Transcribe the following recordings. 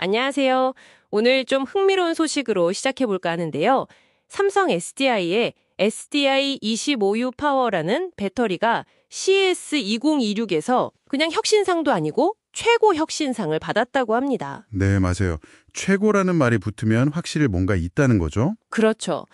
안녕하세요. 오늘 좀 흥미로운 소식으로 시작해볼까 하는데요. 삼성 SDI의 SDI25U 파워라는 배터리가 CS2026에서 그냥 혁신상도 아니고 최고 혁신상을 받았다고 합니다. 네, 맞아요. 최고라는 말이 붙으면 확실히 뭔가 있다는 거죠? 그렇죠.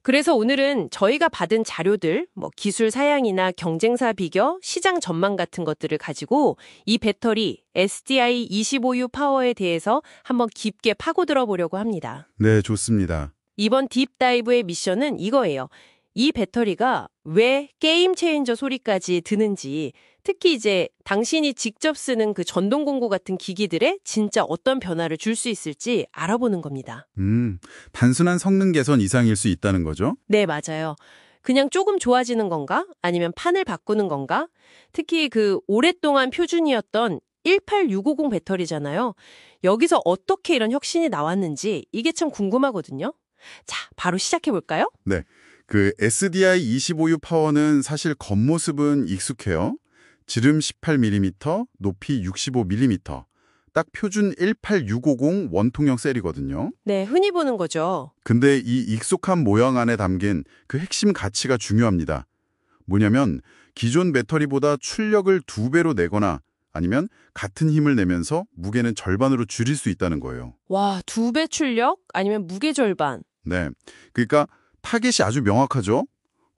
그래서 오늘은 저희가 받은 자료들, 기술 사양이나 경쟁사 비교, 시장 전망 같은 것들을 가지고 이 배터리 SDI25U 파워에 대해서 한번 깊게 파고들어 보려고 합니다. 네, 좋습니다. 이번 딥다이브의 미션은 이거예요. 이 배터리가 왜 게임 체인저 소리까지 드는지, 특히 이제 당신이 직접 쓰는 그 전동 공구 같은 기기들에 진짜 어떤 변화를 줄 수 있을지 알아보는 겁니다. 단순한 성능 개선 이상일 수 있다는 거죠? 네, 맞아요. 그냥 조금 좋아지는 건가? 아니면 판을 바꾸는 건가? 특히 그 오랫동안 표준이었던 18650 배터리잖아요. 여기서 어떻게 이런 혁신이 나왔는지 이게 참 궁금하거든요. 자, 바로 시작해볼까요? 네. 그 SDI25U 파워는 사실 겉모습은 익숙해요. 지름 18mm, 높이 65mm. 딱 표준 18650 원통형 셀이거든요. 네, 흔히 보는 거죠. 근데 이 익숙한 모양 안에 담긴 그 핵심 가치가 중요합니다. 뭐냐면 기존 배터리보다 출력을 2배로 내거나 아니면 같은 힘을 내면서 무게는 절반으로 줄일 수 있다는 거예요. 와, 2배 출력? 아니면 무게 절반? 네. 그러니까 타겟이 아주 명확하죠.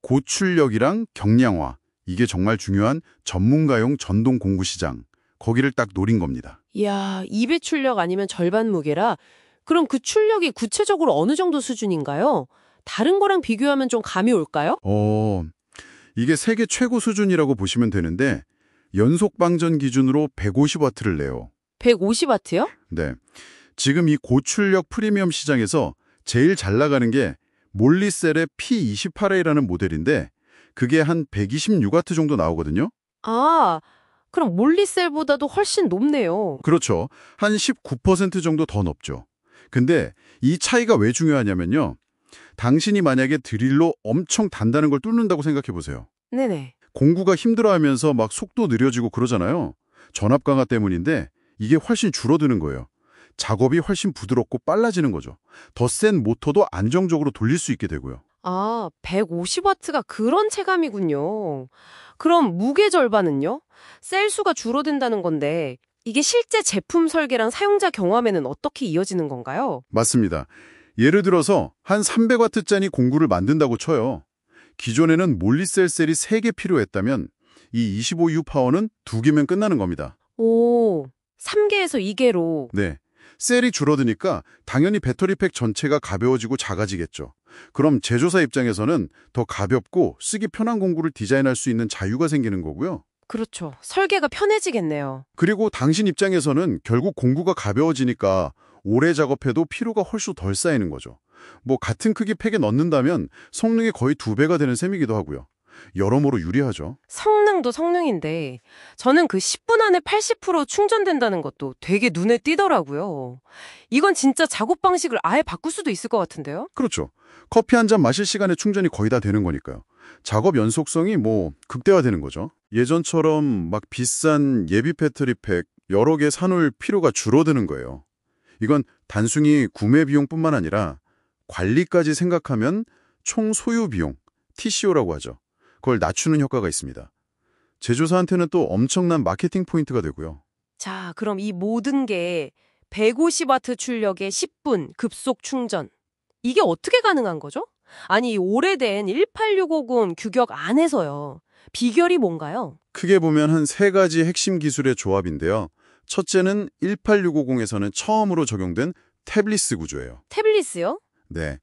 고출력이랑 경량화. 이게 정말 중요한 전문가용 전동 공구 시장. 거기를 딱 노린 겁니다. 이야, 2배 출력 아니면 절반 무게라? 그럼 그 출력이 구체적으로 어느 정도 수준인가요? 다른 거랑 비교하면 좀 감이 올까요? 이게 세계 최고 수준이라고 보시면 되는데 연속 방전 기준으로 150W를 내요. 150W요? 네. 지금 이 고출력 프리미엄 시장에서 제일 잘 나가는 게 몰리셀의 P28A라는 모델인데 그게 한 126W 정도 나오거든요. 아, 그럼 몰리셀보다도 훨씬 높네요. 그렇죠. 한 19% 정도 더 높죠. 근데 이 차이가 왜 중요하냐면요. 당신이 만약에 드릴로 엄청 단단한 걸 뚫는다고 생각해 보세요. 네네. 공구가 힘들어하면서 막 속도 느려지고 그러잖아요. 전압 강화 때문인데 이게 훨씬 줄어드는 거예요. 작업이 훨씬 부드럽고 빨라지는 거죠. 더 센 모터도 안정적으로 돌릴 수 있게 되고요. 아, 150W가 그런 체감이군요. 그럼 무게 절반은요? 셀 수가 줄어든다는 건데 이게 실제 제품 설계랑 사용자 경험에는 어떻게 이어지는 건가요? 맞습니다. 예를 들어서 한 300W짜리 공구를 만든다고 쳐요. 기존에는 몰리셀 셀이 3개 필요했다면 이 25U 파워는 2개면 끝나는 겁니다. 오, 3개에서 2개로. 네. 셀이 줄어드니까 당연히 배터리팩 전체가 가벼워지고 작아지겠죠. 그럼 제조사 입장에서는 더 가볍고 쓰기 편한 공구를 디자인할 수 있는 자유가 생기는 거고요. 그렇죠. 설계가 편해지겠네요. 그리고 당신 입장에서는 결국 공구가 가벼워지니까 오래 작업해도 피로가 훨씬 덜 쌓이는 거죠. 같은 크기 팩에 넣는다면 성능이 거의 2배가 되는 셈이기도 하고요. 여러모로 유리하죠. 성능도 성능인데 저는 그 10분 안에 80% 충전된다는 것도 되게 눈에 띄더라고요. 이건 진짜 작업 방식을 아예 바꿀 수도 있을 것 같은데요? 그렇죠. 커피 한 잔 마실 시간에 충전이 거의 다 되는 거니까요. 작업 연속성이 극대화되는 거죠. 예전처럼 막 비싼 예비 배터리팩 여러 개 사놓을 필요가 줄어드는 거예요. 이건 단순히 구매 비용뿐만 아니라 관리까지 생각하면 총 소유 비용, TCO라고 하죠. 그걸 낮추는 효과가 있습니다. 제조사한테는 또 엄청난 마케팅 포인트가 되고요. 자, 그럼 이 모든 게 150W 출력의 10분 급속 충전. 이게 어떻게 가능한 거죠? 아니, 이 오래된 18650 규격 안에서요. 비결이 뭔가요? 크게 보면 한 3가지 핵심 기술의 조합인데요. 첫째는 18650에서는 처음으로 적용된 태블리스 구조예요. 태블리스요? 네.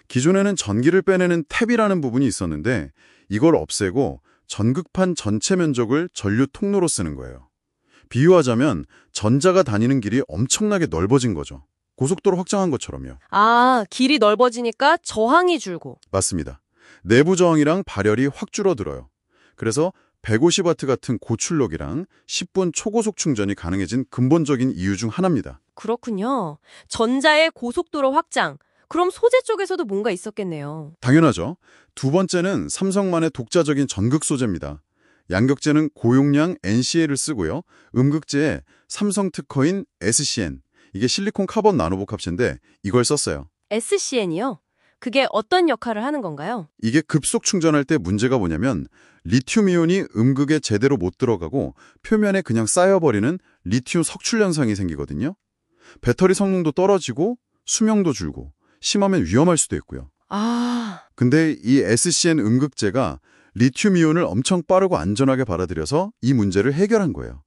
기존에는 전기를 빼내는 탭이라는 부분이 있었는데 이걸 없애고 전극판 전체 면적을 전류 통로로 쓰는 거예요. 비유하자면 전자가 다니는 길이 엄청나게 넓어진 거죠. 고속도로 확장한 것처럼요. 아, 길이 넓어지니까 저항이 줄고. 맞습니다. 내부 저항이랑 발열이 확 줄어들어요. 그래서 150W 같은 고출력이랑 10분 초고속 충전이 가능해진 근본적인 이유 중 하나입니다. 그렇군요. 전자의 고속도로 확장. 그럼 소재 쪽에서도 뭔가 있었겠네요. 당연하죠. 두 번째는 삼성만의 독자적인 전극 소재입니다. 양극재는 고용량 NCA를 쓰고요. 음극재에 삼성 특허인 SCN, 이게 실리콘 카본 나노복합체인데 이걸 썼어요. SCN이요? 그게 어떤 역할을 하는 건가요? 이게 급속 충전할 때 문제가 뭐냐면 리튬이온이 음극에 제대로 못 들어가고 표면에 그냥 쌓여버리는 리튬 석출 현상이 생기거든요. 배터리 성능도 떨어지고 수명도 줄고 심하면 위험할 수도 있고요. 아, 근데 이 SCN 음극재가 리튬이온을 엄청 빠르고 안전하게 받아들여서 이 문제를 해결한 거예요.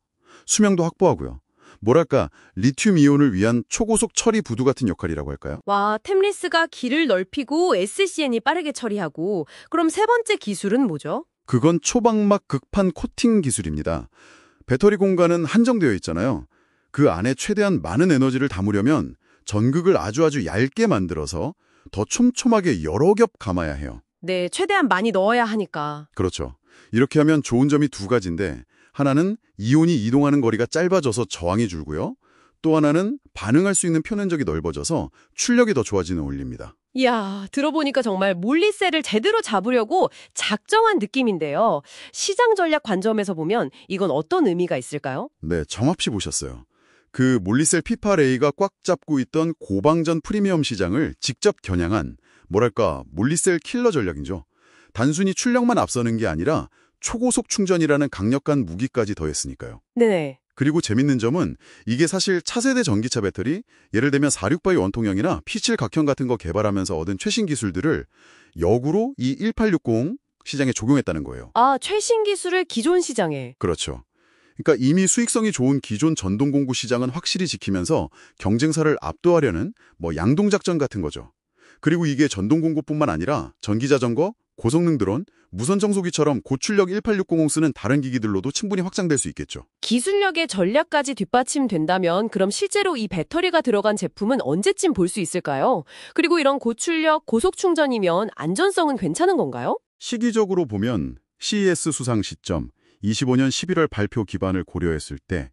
수명도 확보하고요. 뭐랄까 리튬이온을 위한 초고속 처리 부두 같은 역할이라고 할까요? 와, 템리스가 길을 넓히고 SCN이 빠르게 처리하고 그럼 세 번째 기술은 뭐죠? 그건 초방막 극판 코팅 기술입니다. 배터리 공간은 한정되어 있잖아요. 그 안에 최대한 많은 에너지를 담으려면 전극을 아주 얇게 만들어서 더 촘촘하게 여러 겹 감아야 해요. 네, 최대한 많이 넣어야 하니까. 그렇죠. 이렇게 하면 좋은 점이 두 가지인데 하나는 이온이 이동하는 거리가 짧아져서 저항이 줄고요. 또 하나는 반응할 수 있는 표면적이 넓어져서 출력이 더 좋아지는 원리입니다. 이야, 들어보니까 정말 몰리셀을 제대로 잡으려고 작정한 느낌인데요. 시장 전략 관점에서 보면 이건 어떤 의미가 있을까요? 네, 정확히 보셨어요. 그 몰리셀 피파레이가 꽉 잡고 있던 고방전 프리미엄 시장을 직접 겨냥한 뭐랄까 몰리셀 킬러 전략이죠. 단순히 출력만 앞서는 게 아니라 초고속 충전이라는 강력한 무기까지 더했으니까요. 네네. 그리고 재밌는 점은 이게 사실 차세대 전기차 배터리, 예를 들면 46바이 원통형이나 P7 각형 같은 거 개발하면서 얻은 최신 기술들을 역으로 이 1860 시장에 적용했다는 거예요. 아, 최신 기술을 기존 시장에. 그렇죠. 그러니까 이미 수익성이 좋은 기존 전동 공구 시장은 확실히 지키면서 경쟁사를 압도하려는 양동작전 같은 거죠. 그리고 이게 전동 공구뿐만 아니라 전기자전거, 고성능 드론, 무선 청소기처럼 고출력 1860 쓰는 다른 기기들로도 충분히 확장될 수 있겠죠. 기술력의 전략까지 뒷받침된다면 그럼 실제로 이 배터리가 들어간 제품은 언제쯤 볼 수 있을까요? 그리고 이런 고출력, 고속 충전이면 안전성은 괜찮은 건가요? 시기적으로 보면 CES 수상 시점 25년 11월 발표 기반을 고려했을 때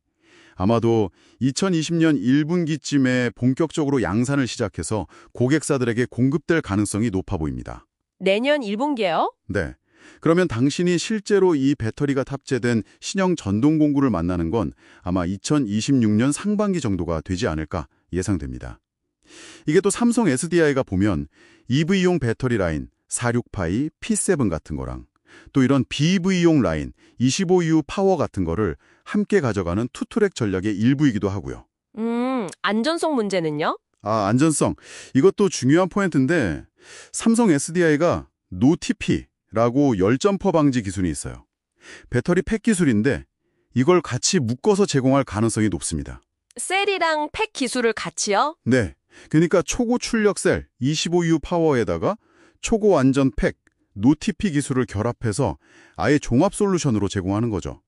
아마도 2020년 1분기쯤에 본격적으로 양산을 시작해서 고객사들에게 공급될 가능성이 높아 보입니다. 내년 1분기에요? 네. 그러면 당신이 실제로 이 배터리가 탑재된 신형 전동 공구를 만나는 건 아마 2026년 상반기 정도가 되지 않을까 예상됩니다. 이게 또 삼성 SDI가 보면 EV용 배터리 라인 46파이, P7 같은 거랑 또 이런 BV용 라인 25U 파워 같은 거를 함께 가져가는 투트랙 전략의 일부이기도 하고요. 안전성 문제는요? 안전성. 이것도 중요한 포인트인데 삼성 SDI가 노TP라고 열점퍼 방지 기술이 있어요. 배터리 팩 기술인데 이걸 같이 묶어서 제공할 가능성이 높습니다. 셀이랑 팩 기술을 같이요? 네. 그러니까 초고 출력 셀 25U 파워에다가 초고 안전 팩 노TP 기술을 결합해서 아예 종합 솔루션으로 제공하는 거죠.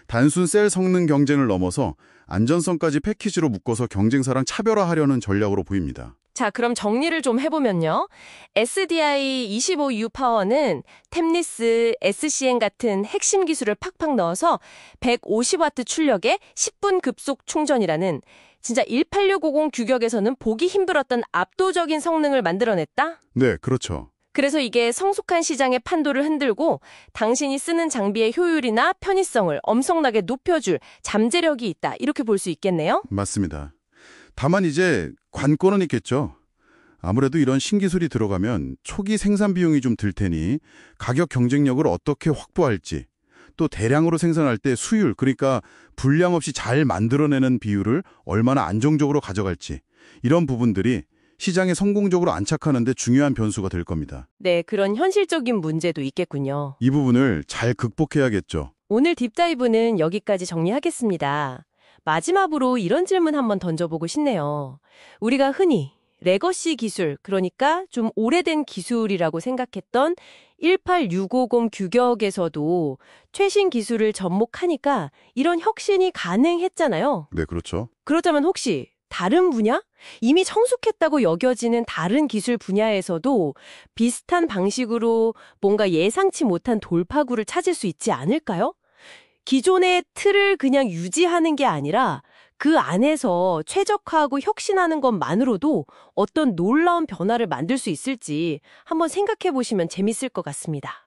단순 셀 성능 경쟁을 넘어서 안전성까지 패키지로 묶어서 경쟁사랑 차별화하려는 전략으로 보입니다. 자, 그럼 정리를 좀 해보면요. SDI 25U 파워는 템리스, SCN 같은 핵심 기술을 팍팍 넣어서 150W 출력에 10분 급속 충전이라는 진짜 18650 규격에서는 보기 힘들었던 압도적인 성능을 만들어냈다? 네, 그렇죠. 그래서 이게 성숙한 시장의 판도를 흔들고 당신이 쓰는 장비의 효율이나 편의성을 엄청나게 높여줄 잠재력이 있다. 이렇게 볼 수 있겠네요. 맞습니다. 다만 이제 관건은 있겠죠. 아무래도 이런 신기술이 들어가면 초기 생산 비용이 좀 들 테니 가격 경쟁력을 어떻게 확보할지 또 대량으로 생산할 때 수율, 그러니까 불량 없이 잘 만들어내는 비율을 얼마나 안정적으로 가져갈지 이런 부분들이 시장에 성공적으로 안착하는 데 중요한 변수가 될 겁니다. 네, 그런 현실적인 문제도 있겠군요. 이 부분을 잘 극복해야겠죠. 오늘 딥다이브는 여기까지 정리하겠습니다. 마지막으로 이런 질문 한번 던져보고 싶네요. 우리가 흔히 레거시 기술, 그러니까 좀 오래된 기술이라고 생각했던 18650 규격에서도 최신 기술을 접목하니까 이런 혁신이 가능했잖아요. 네, 그렇죠. 그렇다면 혹시 다른 분야? 이미 성숙했다고 여겨지는 다른 기술 분야에서도 비슷한 방식으로 뭔가 예상치 못한 돌파구를 찾을 수 있지 않을까요? 기존의 틀을 그냥 유지하는 게 아니라 그 안에서 최적화하고 혁신하는 것만으로도 어떤 놀라운 변화를 만들 수 있을지 한번 생각해 보시면 재밌을 것 같습니다.